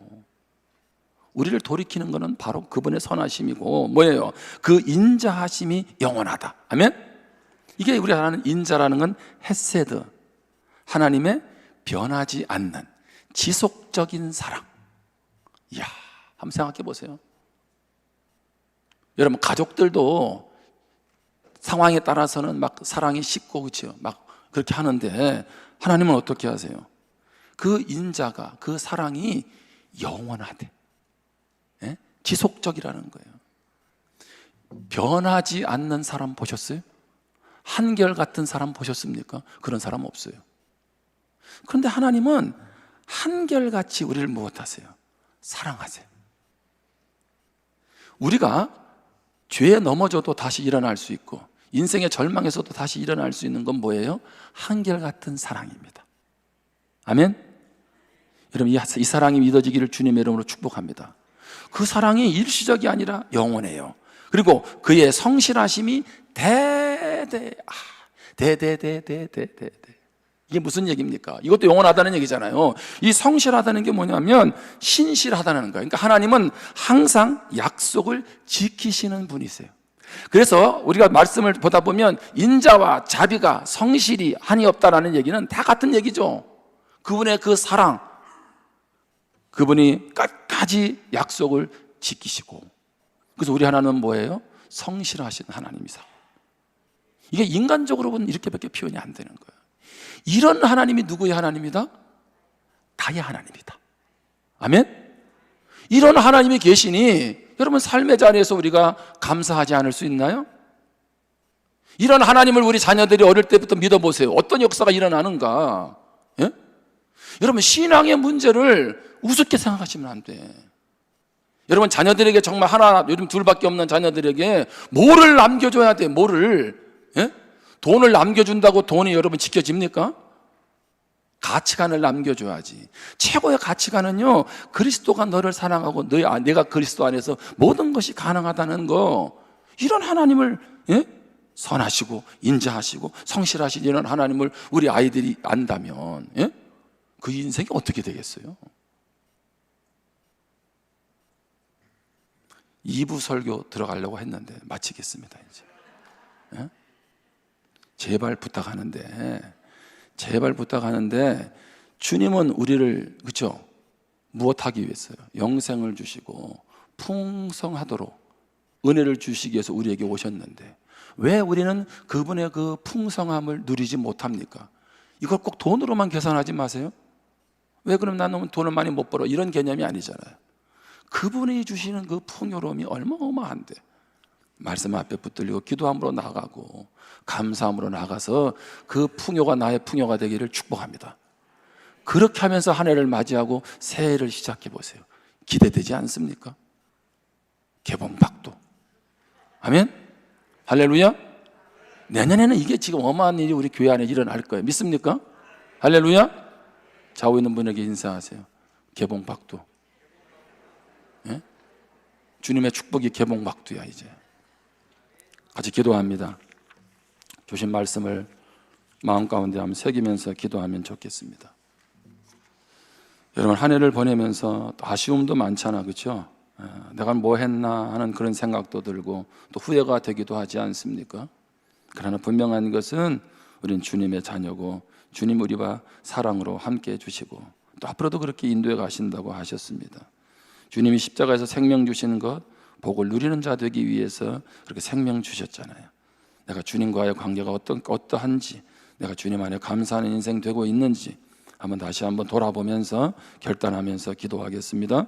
우리를 돌이키는 것은 바로 그분의 선하심이고, 뭐예요? 그 인자하심이 영원하다. 아멘? 이게 우리가 아는 인자라는 건 헤세드, 하나님의 변하지 않는 지속적인 사랑. 이야, 한번 생각해 보세요. 여러분, 가족들도 상황에 따라서는 막 사랑이 식고, 그렇죠? 막 그렇게 하는데 하나님은 어떻게 하세요? 그 인자가, 그 사랑이 영원하대. 예? 지속적이라는 거예요. 변하지 않는 사람 보셨어요? 한결같은 사람 보셨습니까? 그런 사람 없어요. 그런데 하나님은 한결같이 우리를 무엇하세요? 사랑하세요. 우리가 죄에 넘어져도 다시 일어날 수 있고 인생의 절망에서도 다시 일어날 수 있는 건 뭐예요? 한결같은 사랑입니다. 아멘? 여러분, 이 사랑이 믿어지기를 주님의 이름으로 축복합니다. 그 사랑이 일시적이 아니라 영원해요. 그리고 그의 성실하심이 대대대대대대. 이게 무슨 얘기입니까? 이것도 영원하다는 얘기잖아요. 이 성실하다는 게 뭐냐면 신실하다는 거예요. 그러니까 하나님은 항상 약속을 지키시는 분이세요. 그래서 우리가 말씀을 보다 보면 인자와 자비가 성실이 한이 없다라는 얘기는 다 같은 얘기죠. 그분의 그 사랑, 그분이 끝까지 약속을 지키시고, 그래서 우리 하나님은 뭐예요? 성실하신 하나님이사. 이게 인간적으로 보면 이렇게밖에 표현이 안 되는 거예요. 이런 하나님이 누구의 하나님이다? 다의 하나님이다. 아멘? 이런 하나님이 계시니 여러분, 삶의 자리에서 우리가 감사하지 않을 수 있나요? 이런 하나님을 우리 자녀들이 어릴 때부터 믿어보세요. 어떤 역사가 일어나는가? 예? 여러분, 신앙의 문제를 우습게 생각하시면 안 돼. 여러분, 자녀들에게 정말 하나, 요즘 둘밖에 없는 자녀들에게 뭐를 남겨줘야 돼? 뭐를? 예? 돈을 남겨준다고 돈이 여러분 지켜집니까? 가치관을 남겨줘야지. 최고의 가치관은요, 그리스도가 너를 사랑하고 내가 그리스도 안에서 모든 것이 가능하다는 거. 이런 하나님을, 예? 선하시고 인자하시고 성실하신 이런 하나님을 우리 아이들이 안다면, 예? 그 인생이 어떻게 되겠어요? 2부 설교 들어가려고 했는데 마치겠습니다. 이제. 예? 제발 부탁하는데 주님은 우리를, 그렇죠? 무엇하기 위해서요? 영생을 주시고 풍성하도록 은혜를 주시기 위해서 우리에게 오셨는데 왜 우리는 그분의 그 풍성함을 누리지 못합니까? 이걸 꼭 돈으로만 계산하지 마세요. 왜 그럼 나는 돈을 많이 못 벌어? 이런 개념이 아니잖아요. 그분이 주시는 그 풍요로움이 얼마어마한데 말씀 앞에 붙들리고 기도함으로 나가고 감사함으로 나가서 그 풍요가 나의 풍요가 되기를 축복합니다. 그렇게 하면서 한 해를 맞이하고 새해를 시작해 보세요. 기대되지 않습니까? 개봉박도. 아멘? 할렐루야? 내년에는 이게 지금 어마어마한 일이 우리 교회 안에 일어날 거예요. 믿습니까? 할렐루야? 좌우에 있는 분에게 인사하세요. 개봉박도. 예? 주님의 축복이 개봉박도야. 이제 같이 기도합니다. 주신 말씀을 마음 가운데 한번 새기면서 기도하면 좋겠습니다. 여러분, 한 해를 보내면서 또 아쉬움도 많잖아, 그렇죠? 내가 뭐 했나 하는 그런 생각도 들고 또 후회가 되기도 하지 않습니까? 그러나 분명한 것은 우리는 주님의 자녀고 주님 우리와 사랑으로 함께 해주시고 또 앞으로도 그렇게 인도해 가신다고 하셨습니다. 주님이 십자가에서 생명 주시는 것, 복을 누리는 자 되기 위해서 그렇게 생명 주셨잖아요. 내가 주님과의 관계가 어떠한지, 내가 주님 안에 감사하는 인생 되고 있는지 한번 다시 한번 돌아보면서 결단하면서 기도하겠습니다.